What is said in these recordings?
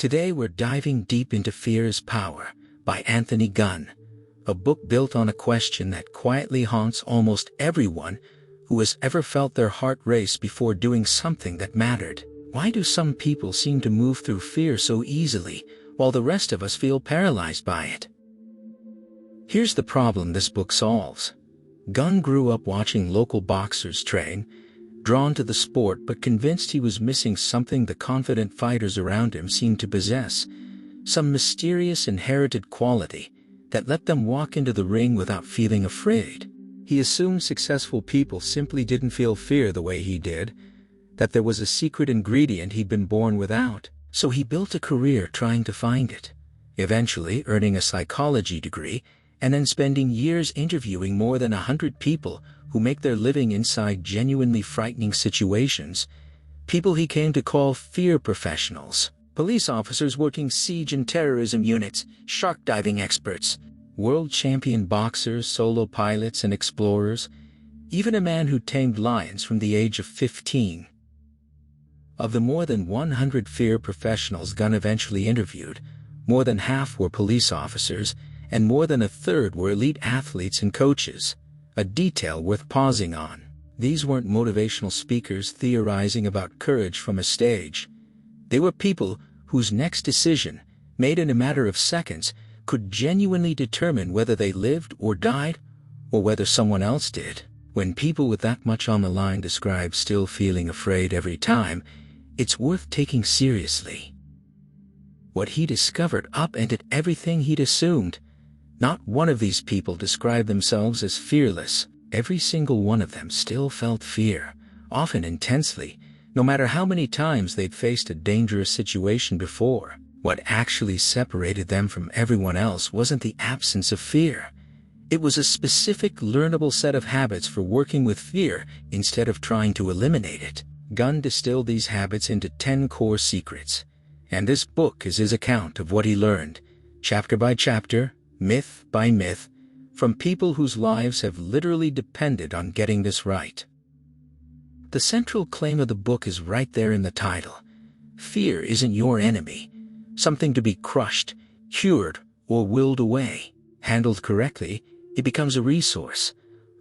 Today we're diving deep into Fear's Power by Anthony Gunn, a book built on a question that quietly haunts almost everyone who has ever felt their heart race before doing something that mattered. Why do some people seem to move through fear so easily, while the rest of us feel paralyzed by it? Here's the problem this book solves. Gunn grew up watching local boxers train, drawn to the sport but convinced he was missing something the confident fighters around him seemed to possess, some mysterious inherited quality that let them walk into the ring without feeling afraid. He assumed successful people simply didn't feel fear the way he did, that there was a secret ingredient he'd been born without. So he built a career trying to find it, eventually earning a psychology degree and then spending years interviewing more than 100 people who make their living inside genuinely frightening situations, people he came to call fear professionals. Police officers working siege and terrorism units, shark diving experts, world champion boxers, solo pilots and explorers, even a man who tamed lions from the age of 15. Of the more than 100 fear professionals Gunn eventually interviewed, more than half were police officers, and more than a third were elite athletes and coaches, a detail worth pausing on. These weren't motivational speakers theorizing about courage from a stage. They were people whose next decision, made in a matter of seconds, could genuinely determine whether they lived or died, or whether someone else did. When people with that much on the line describe still feeling afraid every time, it's worth taking seriously. What he discovered upended everything he'd assumed. Not one of these people described themselves as fearless. Every single one of them still felt fear, often intensely, no matter how many times they'd faced a dangerous situation before. What actually separated them from everyone else wasn't the absence of fear. It was a specific learnable set of habits for working with fear instead of trying to eliminate it. Gunn distilled these habits into 10 core secrets, and this book is his account of what he learned, chapter by chapter, myth by myth, from people whose lives have literally depended on getting this right. The central claim of the book is right there in the title. Fear isn't your enemy, something to be crushed, cured, or willed away. Handled correctly, it becomes a resource,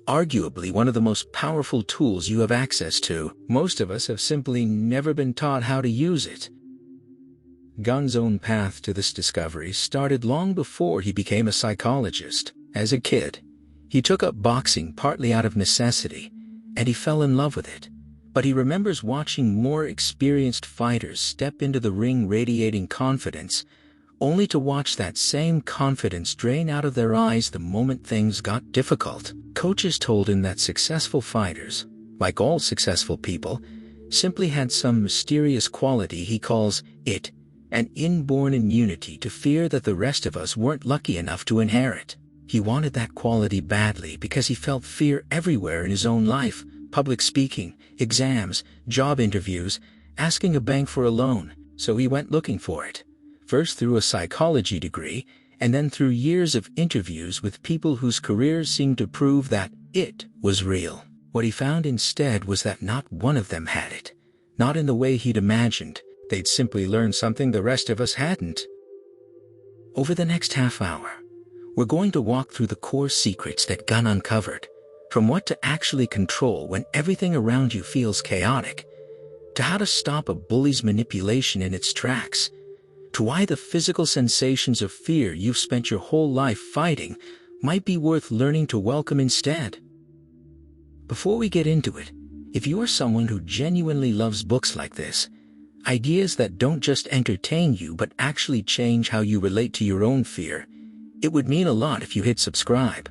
arguably one of the most powerful tools you have access to. Most of us have simply never been taught how to use it. Gunn's own path to this discovery started long before he became a psychologist. As a kid, he took up boxing partly out of necessity, and he fell in love with it. But he remembers watching more experienced fighters step into the ring radiating confidence, only to watch that same confidence drain out of their eyes the moment things got difficult. Coaches told him that successful fighters, like all successful people, simply had some mysterious quality he calls it, an inborn immunity to fear that the rest of us weren't lucky enough to inherit. He wanted that quality badly because he felt fear everywhere in his own life: public speaking, exams, job interviews, asking a bank for a loan. So he went looking for it, first through a psychology degree, and then through years of interviews with people whose careers seemed to prove that it was real. What he found instead was that not one of them had it, not in the way he'd imagined. They'd simply learned something the rest of us hadn't. Over the next half hour, we're going to walk through the core secrets that Gunn uncovered, from what to actually control when everything around you feels chaotic, to how to stop a bully's manipulation in its tracks, to why the physical sensations of fear you've spent your whole life fighting might be worth learning to welcome instead. Before we get into it, if you're someone who genuinely loves books like this, ideas that don't just entertain you but actually change how you relate to your own fear, it would mean a lot if you hit subscribe,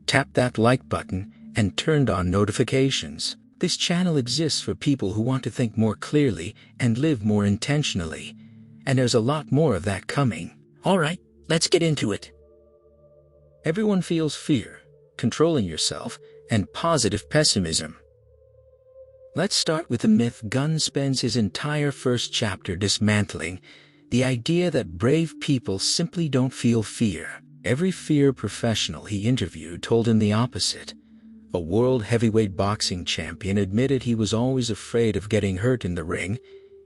tap that like button, and turned on notifications. This channel exists for people who want to think more clearly and live more intentionally, and there's a lot more of that coming. Alright, let's get into it. Everyone feels fear, controlling yourself, and positive pessimism. Let's start with the myth Gunn spends his entire first chapter dismantling, the idea that brave people simply don't feel fear. Every fear professional he interviewed told him the opposite. A world heavyweight boxing champion admitted he was always afraid of getting hurt in the ring,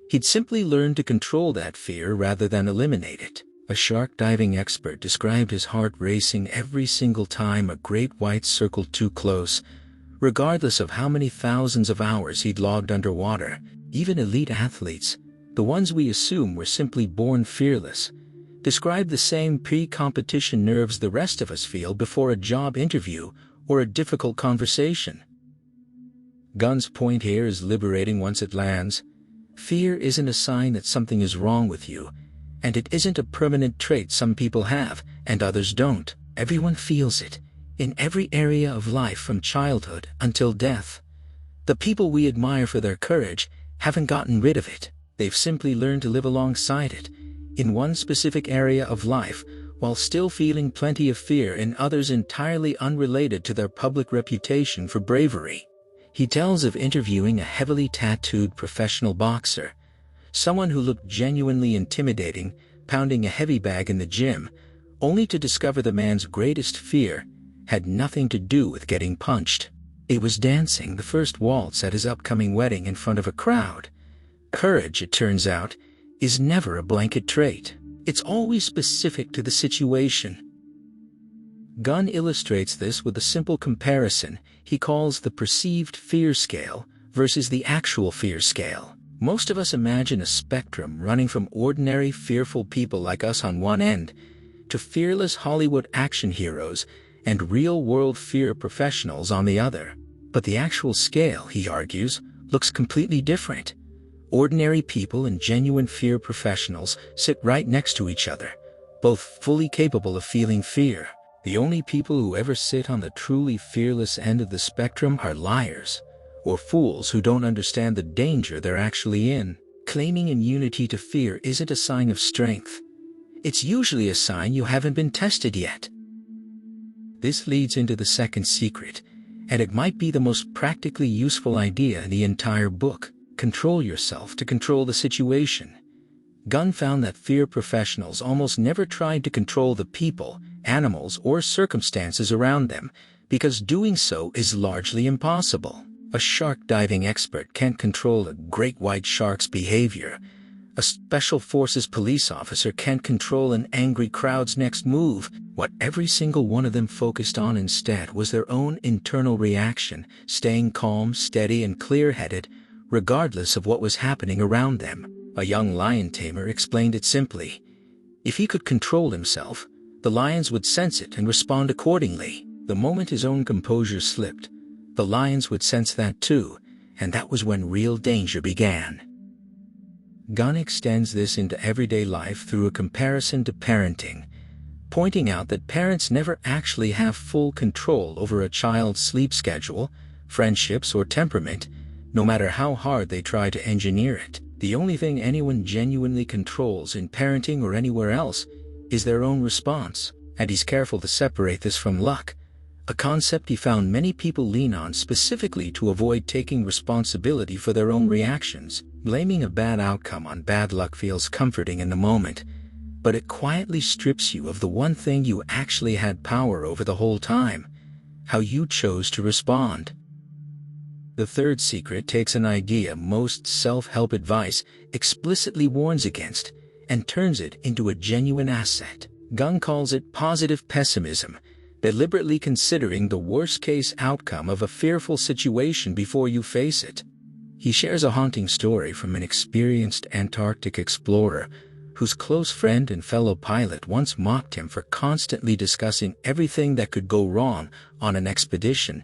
He'd simply learned to control that fear rather than eliminate it. A shark diving expert described his heart racing every single time a great white circled too close, regardless of how many thousands of hours he'd logged underwater. Even elite athletes, the ones we assume were simply born fearless, describe the same pre-competition nerves the rest of us feel before a job interview or a difficult conversation. Gunn's point here is liberating once it lands. Fear isn't a sign that something is wrong with you, and it isn't a permanent trait some people have and others don't. Everyone feels it, in every area of life from childhood until death. The people we admire for their courage haven't gotten rid of it. They've simply learned to live alongside it, in one specific area of life, while still feeling plenty of fear in others entirely unrelated to their public reputation for bravery. He tells of interviewing a heavily tattooed professional boxer, someone who looked genuinely intimidating, pounding a heavy bag in the gym, only to discover the man's greatest fear had nothing to do with getting punched. It was dancing the first waltz at his upcoming wedding in front of a crowd. Courage, it turns out, is never a blanket trait. It's always specific to the situation. Gunn illustrates this with a simple comparison he calls the perceived fear scale versus the actual fear scale. Most of us imagine a spectrum running from ordinary fearful people like us on one end to fearless Hollywood action heroes and real-world fear professionals on the other. But the actual scale, he argues, looks completely different. Ordinary people and genuine fear professionals sit right next to each other, both fully capable of feeling fear. The only people who ever sit on the truly fearless end of the spectrum are liars, or fools who don't understand the danger they're actually in. Claiming immunity to fear isn't a sign of strength. It's usually a sign you haven't been tested yet. This leads into the second secret, and it might be the most practically useful idea in the entire book. Control yourself to control the situation. Gunn found that fear professionals almost never tried to control the people, animals, or circumstances around them, because doing so is largely impossible. A shark diving expert can't control a great white shark's behavior. A special forces police officer can't control an angry crowd's next move. What every single one of them focused on instead was their own internal reaction, staying calm, steady, and clear-headed, regardless of what was happening around them. A young lion tamer explained it simply. If he could control himself, the lions would sense it and respond accordingly. The moment his own composure slipped, the lions would sense that too, and that was when real danger began. Gunn extends this into everyday life through a comparison to parenting, pointing out that parents never actually have full control over a child's sleep schedule, friendships, or temperament, no matter how hard they try to engineer it. The only thing anyone genuinely controls in parenting or anywhere else is their own response, and he's careful to separate this from luck, a concept he found many people lean on specifically to avoid taking responsibility for their own reactions. Blaming a bad outcome on bad luck feels comforting in the moment, but it quietly strips you of the one thing you actually had power over the whole time: how you chose to respond. The third secret takes an idea most self-help advice explicitly warns against and turns it into a genuine asset. Gunn calls it positive pessimism, deliberately considering the worst-case outcome of a fearful situation before you face it. He shares a haunting story from an experienced Antarctic explorer whose close friend and fellow pilot once mocked him for constantly discussing everything that could go wrong on an expedition,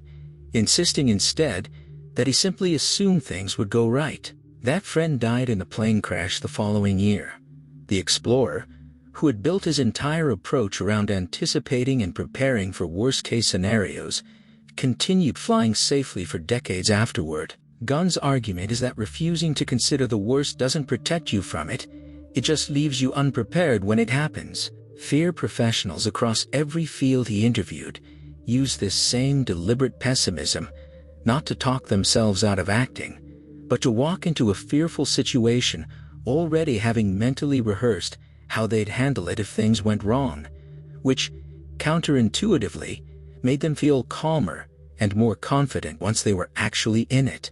insisting instead that he simply assumed things would go right. That friend died in a plane crash the following year. The explorer, who had built his entire approach around anticipating and preparing for worst-case scenarios, continued flying safely for decades afterward. Gunn's argument is that refusing to consider the worst doesn't protect you from it, it just leaves you unprepared when it happens. Fear professionals across every field he interviewed use this same deliberate pessimism, not to talk themselves out of acting, but to walk into a fearful situation already having mentally rehearsed how they'd handle it if things went wrong, which, counterintuitively, made them feel calmer and more confident once they were actually in it.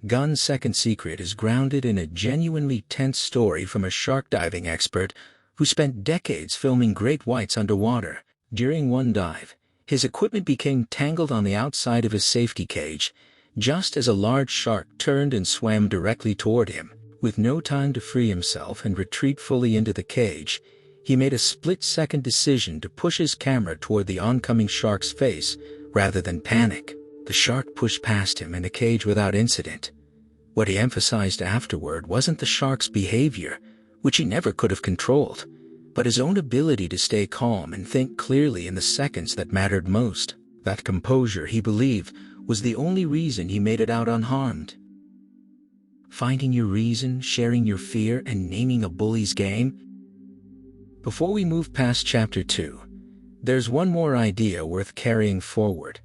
Gunn's second secret is grounded in a genuinely tense story from a shark diving expert who spent decades filming great whites underwater. During one dive, his equipment became tangled on the outside of his safety cage, just as a large shark turned and swam directly toward him. With no time to free himself and retreat fully into the cage, he made a split-second decision to push his camera toward the oncoming shark's face rather than panic. The shark pushed past him in the cage without incident. What he emphasized afterward wasn't the shark's behavior, which he never could have controlled, but his own ability to stay calm and think clearly in the seconds that mattered most. That composure, he believed, was the only reason he made it out unharmed. Finding your reason, sharing your fear, and naming a bully's game? Before we move past Chapter 2, there's one more idea worth carrying forward,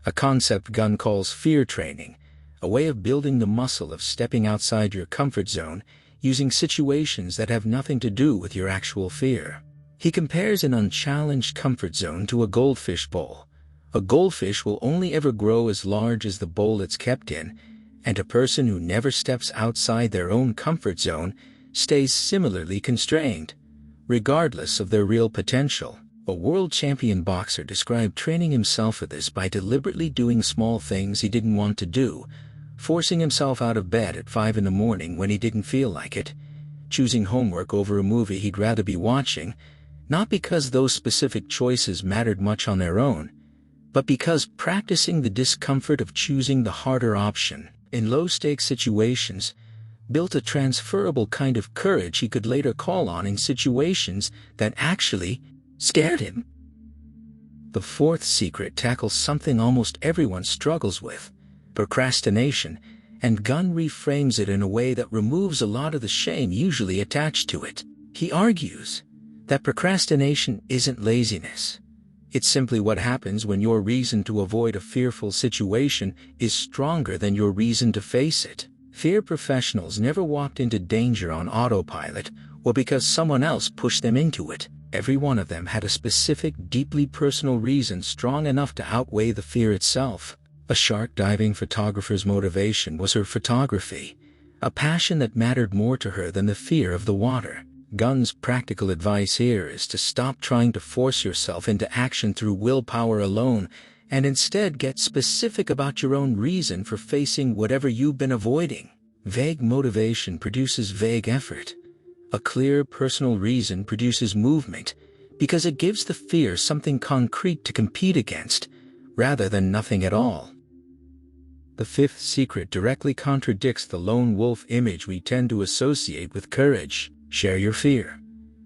a concept Gunn calls fear training, a way of building the muscle of stepping outside your comfort zone using situations that have nothing to do with your actual fear. He compares an unchallenged comfort zone to a goldfish bowl. A goldfish will only ever grow as large as the bowl it's kept in, and a person who never steps outside their own comfort zone stays similarly constrained, regardless of their real potential. A world champion boxer described training himself for this by deliberately doing small things he didn't want to do, forcing himself out of bed at 5 in the morning when he didn't feel like it, choosing homework over a movie he'd rather be watching, not because those specific choices mattered much on their own, but because practicing the discomfort of choosing the harder option in low-stakes situations built a transferable kind of courage he could later call on in situations that actually scared him. The fourth secret tackles something almost everyone struggles with: procrastination, and Gunn reframes it in a way that removes a lot of the shame usually attached to it. He argues that procrastination isn't laziness. It's simply what happens when your reason to avoid a fearful situation is stronger than your reason to face it. Fear professionals never walked into danger on autopilot or because someone else pushed them into it. Every one of them had a specific, deeply personal reason strong enough to outweigh the fear itself. A shark diving photographer's motivation was her photography, a passion that mattered more to her than the fear of the water. Gunn's practical advice here is to stop trying to force yourself into action through willpower alone, and instead get specific about your own reason for facing whatever you've been avoiding. Vague motivation produces vague effort. A clear personal reason produces movement, because it gives the fear something concrete to compete against, rather than nothing at all. The fifth secret directly contradicts the lone wolf image we tend to associate with courage. Share your fear.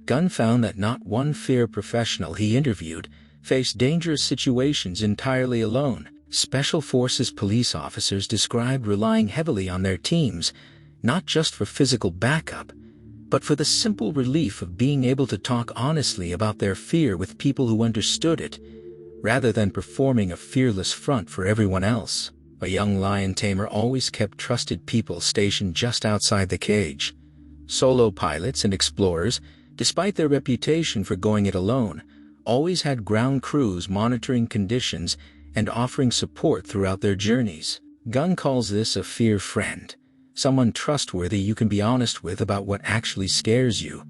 Gunn found that not one fear professional he interviewed faced dangerous situations entirely alone. Special Forces police officers described relying heavily on their teams, not just for physical backup, but for the simple relief of being able to talk honestly about their fear with people who understood it, rather than performing a fearless front for everyone else. A young lion tamer always kept trusted people stationed just outside the cage. Solo pilots and explorers, despite their reputation for going it alone, always had ground crews monitoring conditions and offering support throughout their journeys. Gunn calls this a fear friend, someone trustworthy you can be honest with about what actually scares you.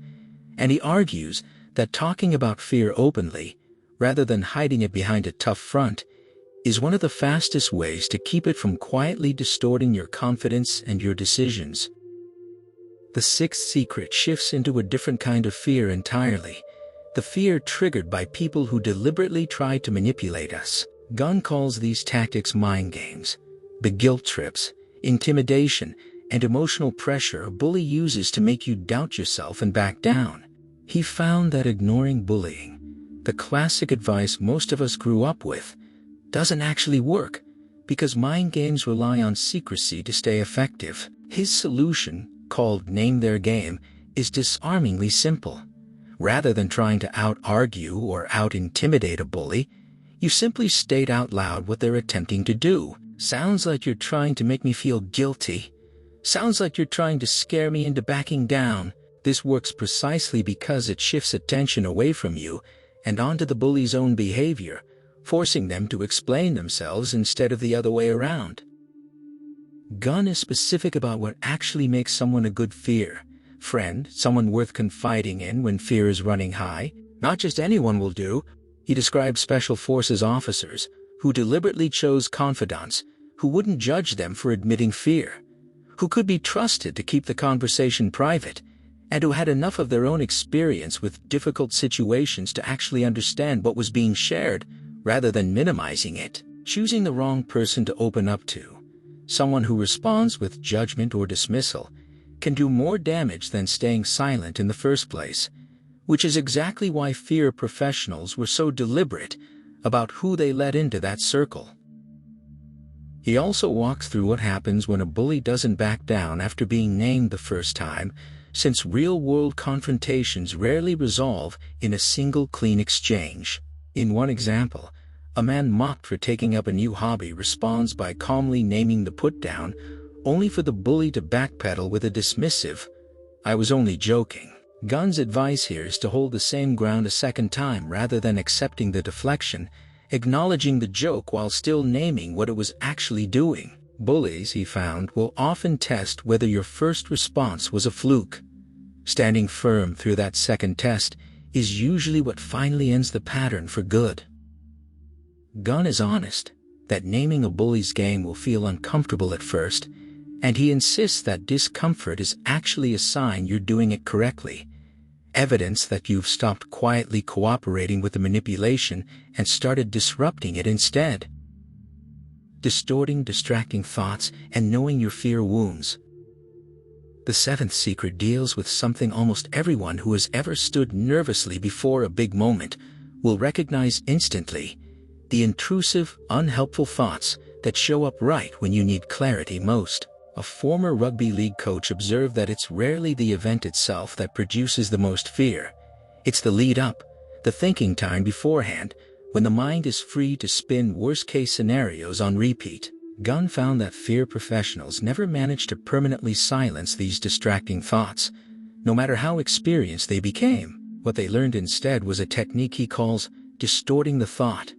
And he argues that talking about fear openly, rather than hiding it behind a tough front, is one of the fastest ways to keep it from quietly distorting your confidence and your decisions. The sixth secret shifts into a different kind of fear entirely, the fear triggered by people who deliberately try to manipulate us. Gunn calls these tactics mind games. The guilt trips, intimidation, and emotional pressure a bully uses to make you doubt yourself and back down. He found that ignoring bullying, the classic advice most of us grew up with, doesn't actually work, because mind games rely on secrecy to stay effective. His solution, called Name Their Game, is disarmingly simple. Rather than trying to out-argue or out-intimidate a bully, you simply state out loud what they're attempting to do. Sounds like you're trying to make me feel guilty. Sounds like you're trying to scare me into backing down. This works precisely because it shifts attention away from you and onto the bully's own behavior, forcing them to explain themselves instead of the other way around. Gunn is specific about what actually makes someone a good fear friend, someone worth confiding in when fear is running high. Not just anyone will do. He describes Special Forces officers who deliberately chose confidants, who wouldn't judge them for admitting fear, who could be trusted to keep the conversation private, and who had enough of their own experience with difficult situations to actually understand what was being shared, rather than minimizing it. Choosing the wrong person to open up to, someone who responds with judgment or dismissal, can do more damage than staying silent in the first place, which is exactly why fear professionals were so deliberate about who they let into that circle. He also walks through what happens when a bully doesn't back down after being named the first time, since real-world confrontations rarely resolve in a single clean exchange. In one example, a man mocked for taking up a new hobby responds by calmly naming the put-down, only for the bully to backpedal with a dismissive, "I was only joking." Gunn's advice here is to hold the same ground a second time rather than accepting the deflection, acknowledging the joke while still naming what it was actually doing. Bullies, he found, will often test whether your first response was a fluke. Standing firm through that second test is usually what finally ends the pattern for good. Gunn is honest that naming a bully's game will feel uncomfortable at first, and he insists that discomfort is actually a sign you're doing it correctly, evidence that you've stopped quietly cooperating with the manipulation and started disrupting it instead. Distorting, distracting thoughts, and knowing your fear wounds. The seventh secret deals with something almost everyone who has ever stood nervously before a big moment will recognize instantly: the intrusive, unhelpful thoughts that show up right when you need clarity most. A former rugby league coach observed that it's rarely the event itself that produces the most fear. It's the lead up, the thinking time beforehand, when the mind is free to spin worst-case scenarios on repeat. Gunn found that fear professionals never managed to permanently silence these distracting thoughts, no matter how experienced they became. What they learned instead was a technique he calls distorting the thought,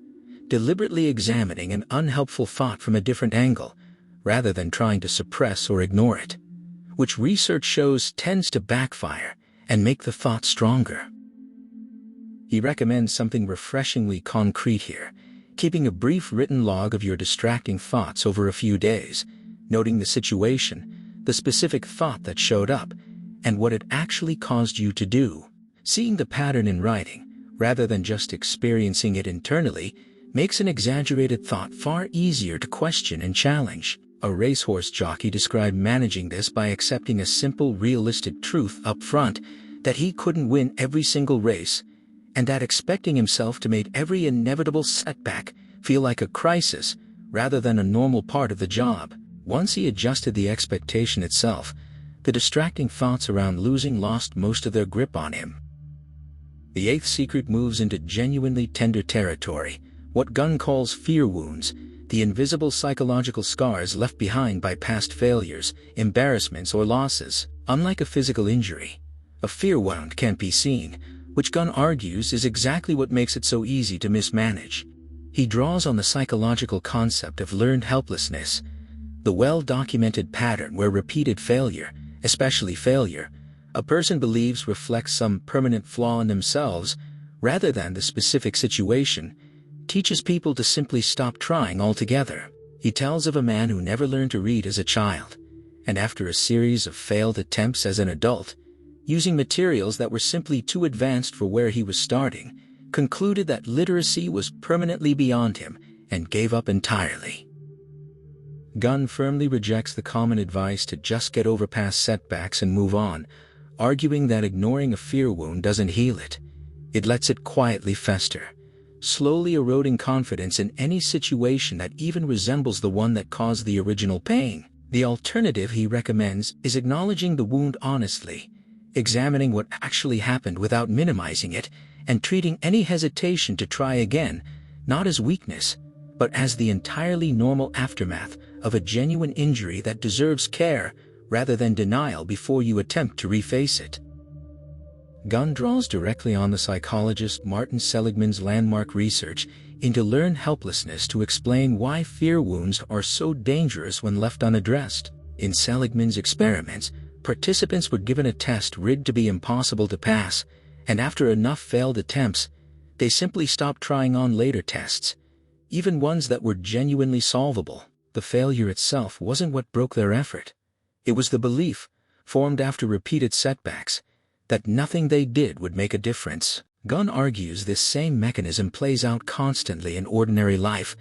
deliberately examining an unhelpful thought from a different angle, rather than trying to suppress or ignore it, which research shows tends to backfire and make the thought stronger. He recommends something refreshingly concrete here: keeping a brief written log of your distracting thoughts over a few days, noting the situation, the specific thought that showed up, and what it actually caused you to do. Seeing the pattern in writing, rather than just experiencing it internally, makes an exaggerated thought far easier to question and challenge. A racehorse jockey described managing this by accepting a simple, realistic truth up front, that he couldn't win every single race, and that expecting himself to make every inevitable setback feel like a crisis, rather than a normal part of the job. Once he adjusted the expectation itself, the distracting thoughts around losing lost most of their grip on him. The eighth secret moves into genuinely tender territory, what Gunn calls fear wounds, the invisible psychological scars left behind by past failures, embarrassments, or losses. Unlike a physical injury, a fear wound can't be seen, which Gunn argues is exactly what makes it so easy to mismanage. He draws on the psychological concept of learned helplessness, the well-documented pattern where repeated failure, especially failure, a person believes reflects some permanent flaw in themselves, rather than the specific situation, teaches people to simply stop trying altogether. He tells of a man who never learned to read as a child, and after a series of failed attempts as an adult, using materials that were simply too advanced for where he was starting, concluded that literacy was permanently beyond him and gave up entirely. Gunn firmly rejects the common advice to just get over past setbacks and move on, arguing that ignoring a fear wound doesn't heal it. It lets it quietly fester, slowly eroding confidence in any situation that even resembles the one that caused the original pain. The alternative he recommends is acknowledging the wound honestly, examining what actually happened without minimizing it, and treating any hesitation to try again, not as weakness, but as the entirely normal aftermath of a genuine injury that deserves care, rather than denial before you attempt to reface it. Gunn draws directly on the psychologist Martin Seligman's landmark research into learned helplessness to explain why fear wounds are so dangerous when left unaddressed. In Seligman's experiments, participants were given a test rigged to be impossible to pass, and after enough failed attempts, they simply stopped trying on later tests, even ones that were genuinely solvable. The failure itself wasn't what broke their effort. It was the belief, formed after repeated setbacks, that nothing they did would make a difference. Gunn argues this same mechanism plays out constantly in ordinary life,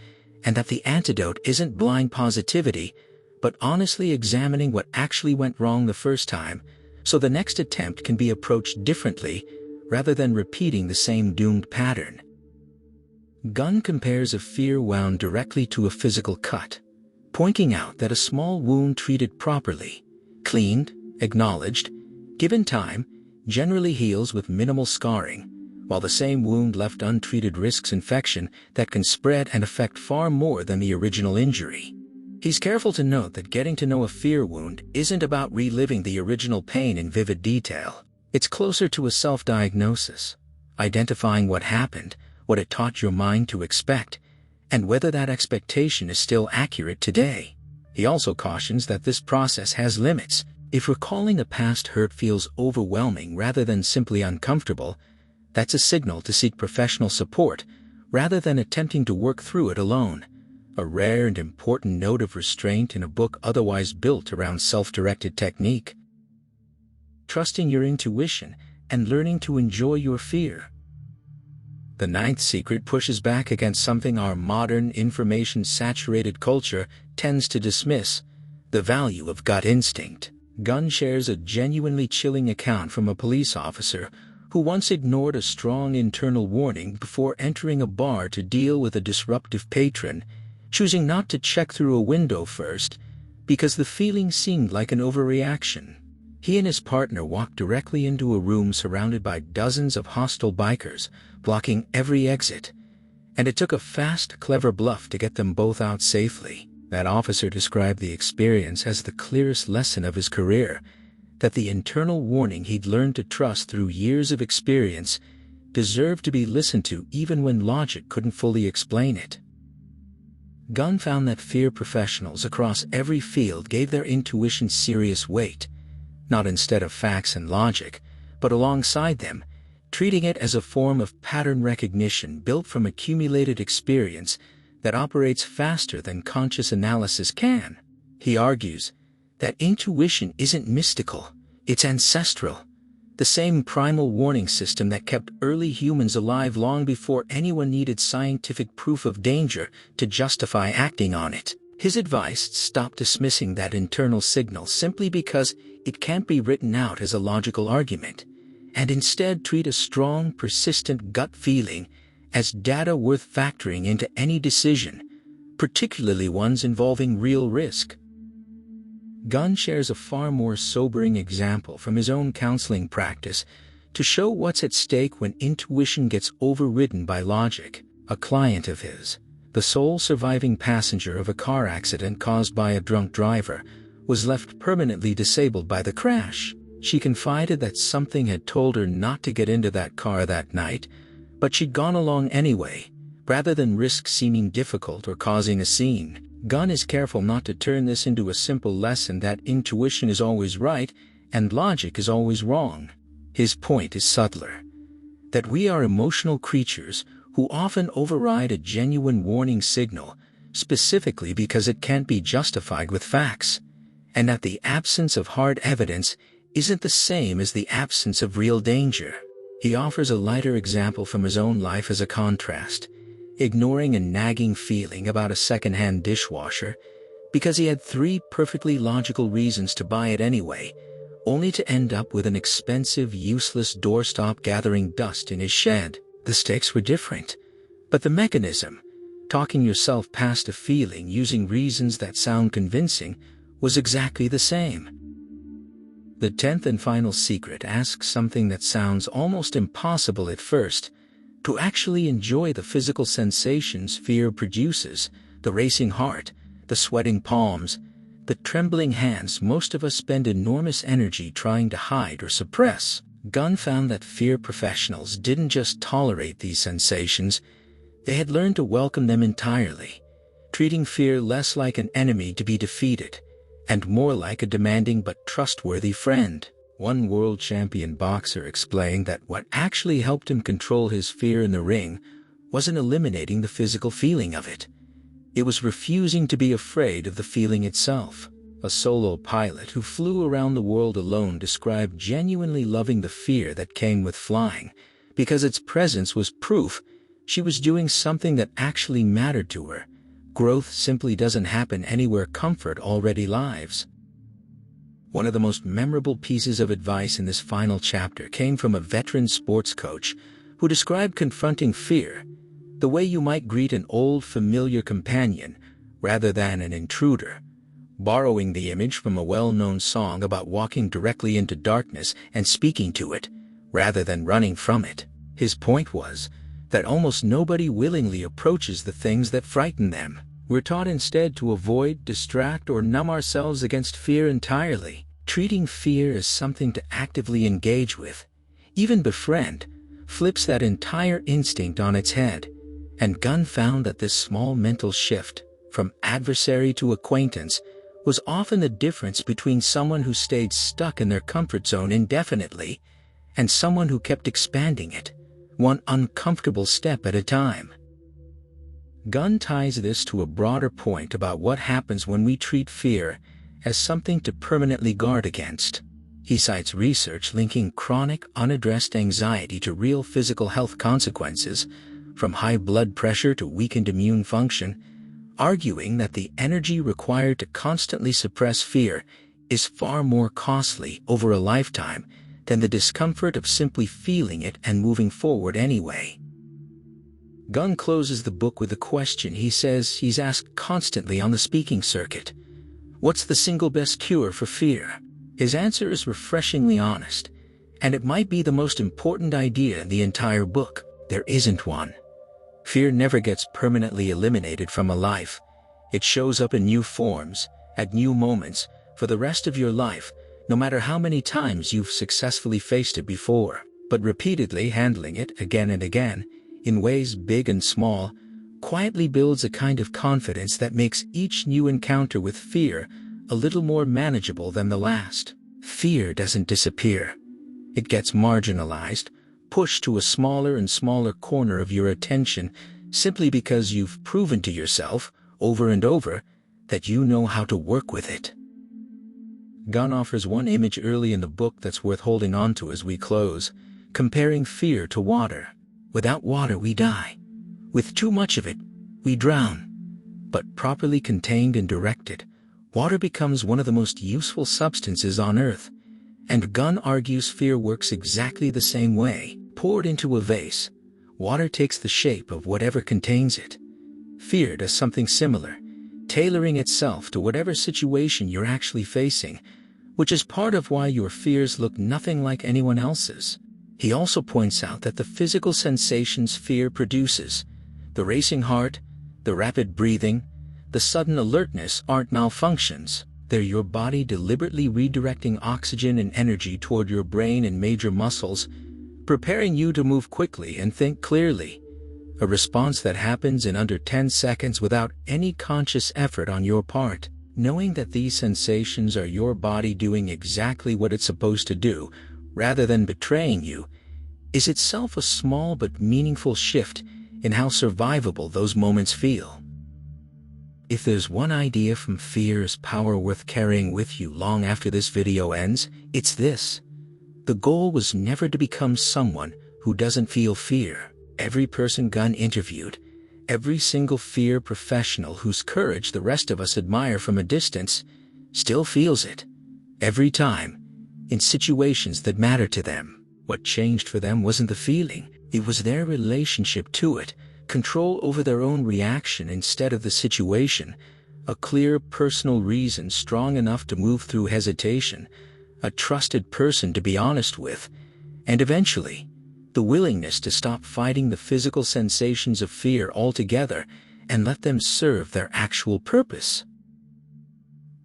and that the antidote isn't blind positivity, but honestly examining what actually went wrong the first time, so the next attempt can be approached differently, rather than repeating the same doomed pattern. Gunn compares a fear wound directly to a physical cut, pointing out that a small wound treated properly, cleaned, acknowledged, given time, generally heals with minimal scarring, while the same wound left untreated risks infection that can spread and affect far more than the original injury. He's careful to note that getting to know a fear wound isn't about reliving the original pain in vivid detail. It's closer to a self-diagnosis, identifying what happened, what it taught your mind to expect, and whether that expectation is still accurate today. He also cautions that this process has limits. If recalling a past hurt feels overwhelming rather than simply uncomfortable, that's a signal to seek professional support rather than attempting to work through it alone. A rare and important note of restraint in a book otherwise built around self-directed technique. Trusting your intuition and learning to enjoy your fear. The ninth secret pushes back against something our modern, information-saturated culture tends to dismiss: the value of gut instinct. Gunn shares a genuinely chilling account from a police officer who once ignored a strong internal warning before entering a bar to deal with a disruptive patron, choosing not to check through a window first because the feeling seemed like an overreaction. He and his partner walked directly into a room surrounded by dozens of hostile bikers, blocking every exit, and it took a fast, clever bluff to get them both out safely. That officer described the experience as the clearest lesson of his career, that the internal warning he'd learned to trust through years of experience deserved to be listened to even when logic couldn't fully explain it. Gunn found that fear professionals across every field gave their intuition serious weight, not instead of facts and logic, but alongside them, treating it as a form of pattern recognition built from accumulated experience that operates faster than conscious analysis can. He argues that intuition isn't mystical, it's ancestral, the same primal warning system that kept early humans alive long before anyone needed scientific proof of danger to justify acting on it. His advice: stop dismissing that internal signal simply because it can't be written out as a logical argument, and instead treat a strong, persistent gut feeling as data worth factoring into any decision, particularly ones involving real risk. Gunn shares a far more sobering example from his own counseling practice to show what's at stake when intuition gets overridden by logic. A client of his, the sole surviving passenger of a car accident caused by a drunk driver, was left permanently disabled by the crash. She confided that something had told her not to get into that car that night, but she'd gone along anyway, rather than risk seeming difficult or causing a scene. Gunn is careful not to turn this into a simple lesson that intuition is always right and logic is always wrong. His point is subtler: that we are emotional creatures who often override a genuine warning signal, specifically because it can't be justified with facts, and that the absence of hard evidence isn't the same as the absence of real danger. He offers a lighter example from his own life as a contrast, ignoring a nagging feeling about a second-hand dishwasher because he had 3 perfectly logical reasons to buy it anyway, only to end up with an expensive, useless doorstop gathering dust in his shed. The stakes were different, but the mechanism, talking yourself past a feeling using reasons that sound convincing, was exactly the same. The 10th and final secret asks something that sounds almost impossible at first: to actually enjoy the physical sensations fear produces, the racing heart, the sweating palms, the trembling hands most of us spend enormous energy trying to hide or suppress. Gunn found that fear professionals didn't just tolerate these sensations, they had learned to welcome them entirely, treating fear less like an enemy to be defeated, and more like a demanding but trustworthy friend. One world champion boxer explained that what actually helped him control his fear in the ring wasn't eliminating the physical feeling of it. It was refusing to be afraid of the feeling itself. A solo pilot who flew around the world alone described genuinely loving the fear that came with flying, because its presence was proof she was doing something that actually mattered to her. Growth simply doesn't happen anywhere comfort already lives. One of the most memorable pieces of advice in this final chapter came from a veteran sports coach who described confronting fear the way you might greet an old familiar companion rather than an intruder, borrowing the image from a well-known song about walking directly into darkness and speaking to it, rather than running from it. His point was that almost nobody willingly approaches the things that frighten them. We're taught instead to avoid, distract, or numb ourselves against fear entirely. Treating fear as something to actively engage with, even befriend, flips that entire instinct on its head. And Gunn found that this small mental shift, from adversary to acquaintance, was often the difference between someone who stayed stuck in their comfort zone indefinitely and someone who kept expanding it, one uncomfortable step at a time. Gunn ties this to a broader point about what happens when we treat fear as something to permanently guard against. He cites research linking chronic, unaddressed anxiety to real physical health consequences, from high blood pressure to weakened immune function, arguing that the energy required to constantly suppress fear is far more costly over a lifetime than the discomfort of simply feeling it and moving forward anyway. Gunn closes the book with a question he says he's asked constantly on the speaking circuit. What's the single best cure for fear? His answer is refreshingly honest, and it might be the most important idea in the entire book. There isn't one. Fear never gets permanently eliminated from a life. It shows up in new forms, at new moments, for the rest of your life, no matter how many times you've successfully faced it before. But repeatedly handling it again and again, in ways big and small, quietly builds a kind of confidence that makes each new encounter with fear a little more manageable than the last. Fear doesn't disappear. It gets marginalized, pushed to a smaller and smaller corner of your attention simply because you've proven to yourself, over and over, that you know how to work with it. Gunn offers one image early in the book that's worth holding on to as we close, comparing fear to water. Without water we die. With too much of it, we drown. But properly contained and directed, water becomes one of the most useful substances on Earth. And Gunn argues fear works exactly the same way. Poured into a vase, water takes the shape of whatever contains it. Fear does something similar, tailoring itself to whatever situation you're actually facing, which is part of why your fears look nothing like anyone else's. He also points out that the physical sensations fear produces, the racing heart, the rapid breathing, the sudden alertness, aren't malfunctions. They're your body deliberately redirecting oxygen and energy toward your brain and major muscles, preparing you to move quickly and think clearly. A response that happens in under 10 seconds without any conscious effort on your part. Knowing that these sensations are your body doing exactly what it's supposed to do, rather than betraying you, is itself a small but meaningful shift in how survivable those moments feel. If there's one idea from Fear's Power worth carrying with you long after this video ends, it's this. The goal was never to become someone who doesn't feel fear. Every person Gunn interviewed, every single fear professional whose courage the rest of us admire from a distance, still feels it. Every time, in situations that matter to them. What changed for them wasn't the feeling, it was their relationship to it, control over their own reaction instead of the situation, a clear personal reason strong enough to move through hesitation, a trusted person to be honest with, and eventually, the willingness to stop fighting the physical sensations of fear altogether and let them serve their actual purpose.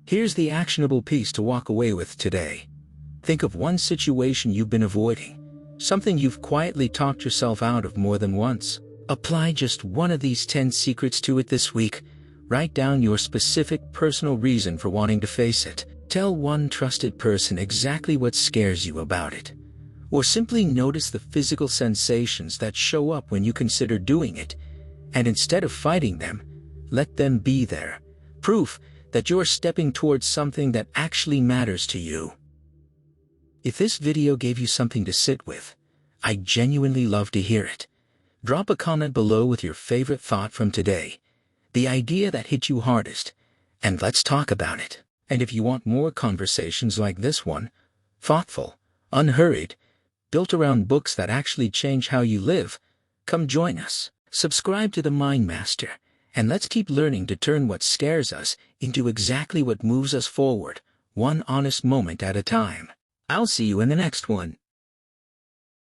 Here's the actionable piece to walk away with today. Think of one situation you've been avoiding, something you've quietly talked yourself out of more than once. Apply just one of these 10 secrets to it this week. Write down your specific personal reason for wanting to face it. Tell one trusted person exactly what scares you about it. Or simply notice the physical sensations that show up when you consider doing it, and instead of fighting them, let them be there. Proof that you're stepping towards something that actually matters to you. If this video gave you something to sit with, I'd genuinely love to hear it. Drop a comment below with your favorite thought from today, the idea that hit you hardest, and let's talk about it. And if you want more conversations like this one, thoughtful, unhurried, built around books that actually change how you live, come join us. Subscribe to the Mind Master, and let's keep learning to turn what scares us into exactly what moves us forward, one honest moment at a time. I'll see you in the next one.